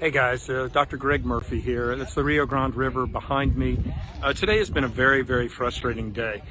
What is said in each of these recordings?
Hey guys, Dr. Greg Murphy here. It's the Rio Grande River behind me. Today has been a very, very frustrating day.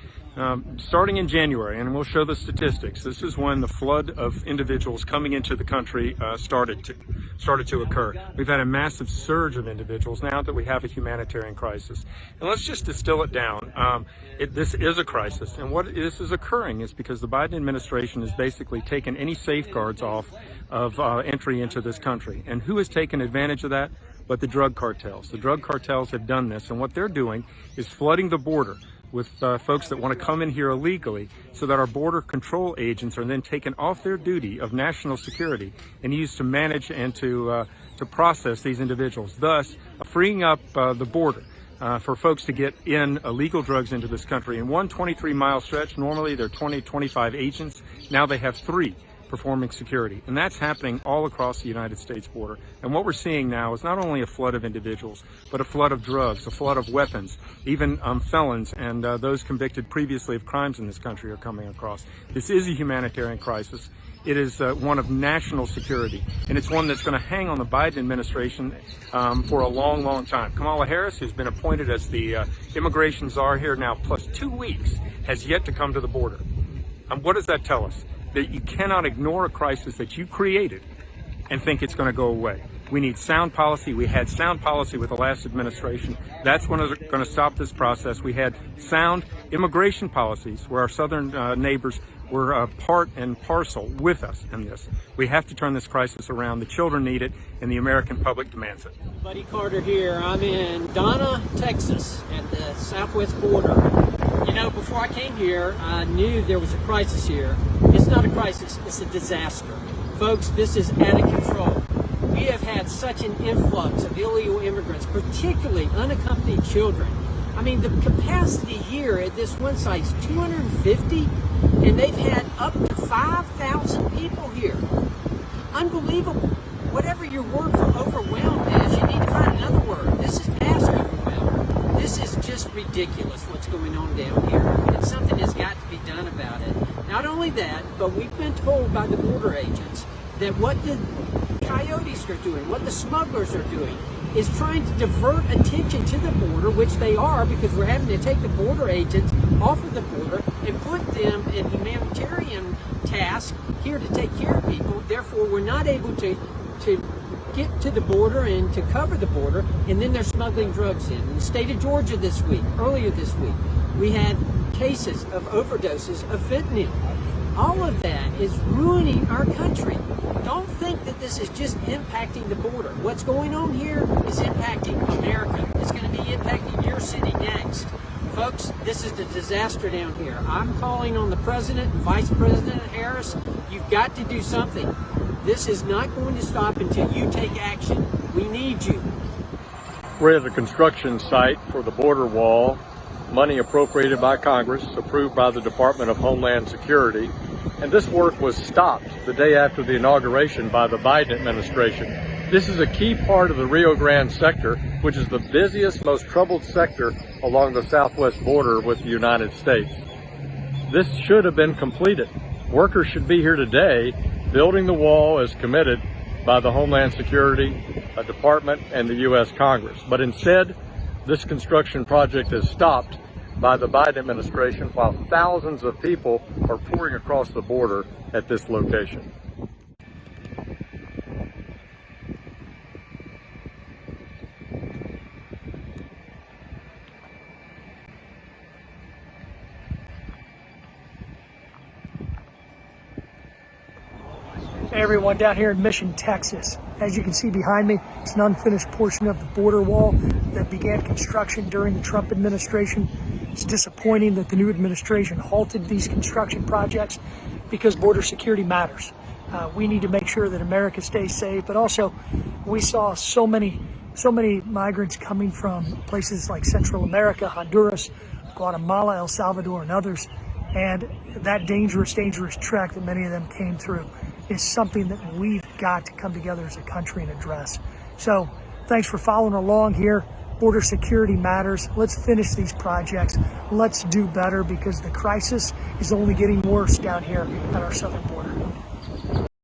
Starting in January, and we'll show the statistics, this is when the flood of individuals coming into the country started to occur. We've had a massive surge of individuals now that we have a humanitarian crisis. And let's just distill it down. This is a crisis, and what this is occurring is because the Biden administration has basically taken any safeguards off of entry into this country. And who has taken advantage of that? But the drug cartels. The drug cartels have done this, and what they're doing is flooding the border with folks that want to come in here illegally, so that our border control agents are then taken off their duty of national security and used to manage and to process these individuals, thus freeing up the border for folks to get in illegal drugs into this country. In one 23-mile stretch, normally there are 25 agents. Now they have 3 performing security, and that's happening all across the United States border. And what we're seeing now is not only a flood of individuals, but a flood of drugs, a flood of weapons. Even felons and those convicted previously of crimes in this country are coming across. This is a humanitarian crisis. It is one of national security, and it's one that's going to hang on the Biden administration for a long, long time. Kamala Harris, who's been appointed as the immigration czar here now plus 2 weeks, has yet to come to the border. What does that tell us? That you cannot ignore a crisis that you created and think it's going to go away. We need sound policy. We had sound policy with the last administration. That's when it's going to stop this process. We had sound immigration policies where our southern neighbors were part and parcel with us in this. We have to turn this crisis around. The children need it, and the American public demands it. Buddy Carter here. I'm in Donna, Texas, at the southwest border. You know, before I came here, I knew there was a crisis here. It's not a crisis, it's a disaster. Folks, this is out of control. We have had such an influx of illegal immigrants, particularly unaccompanied children. I mean, the capacity here at this one site is 250, and they've had up to 5,000 people here. Unbelievable. Whatever your word for overwhelmed is, you need to find another word. This is past overwhelmed. This is just ridiculous what's going on down here, and something has got to be done about it. Not only that, but we've been told by the border agents that what the coyotes are doing, what the smugglers are doing, is trying to divert attention to the border, which they are, because we're having to take the border agents off of the border and put them in humanitarian tasks here to take care of people. Therefore, we're not able to get to the border and to cover the border, and then they're smuggling drugs in. In the state of Georgia this week, earlier this week, we had cases of overdoses of fentanyl. All of that is ruining our country. Don't think that this is just impacting the border. What's going on here is impacting America. It's going to be impacting your city next. Folks, this is a disaster down here. I'm calling on the President and Vice President Harris. You've got to do something. This is not going to stop until you take action. We need you. We're at a construction site for the border wall. Money appropriated by Congress, approved by the Department of Homeland Security, and this work was stopped the day after the inauguration by the Biden administration. This is a key part of the Rio Grande sector, which is the busiest, most troubled sector along the southwest border with the United States. This should have been completed. Workers should be here today building the wall as committed by the Homeland Security Department and the U.S. Congress. But instead, this construction project is stopped by the Biden administration while thousands of people are pouring across the border at this location. Hey everyone, down here in Mission, Texas. As you can see behind me, it's an unfinished portion of the border wall that began construction during the Trump administration. It's disappointing that the new administration halted these construction projects because border security matters. We need to make sure that America stays safe, but also we saw so many migrants coming from places like Central America, Honduras, Guatemala, El Salvador, and others. And that dangerous trek that many of them came through is something that we've got to come together as a country and address. So thanks for following along here. Border security matters. Let's finish these projects. Let's do better, because the crisis is only getting worse down here at our southern border.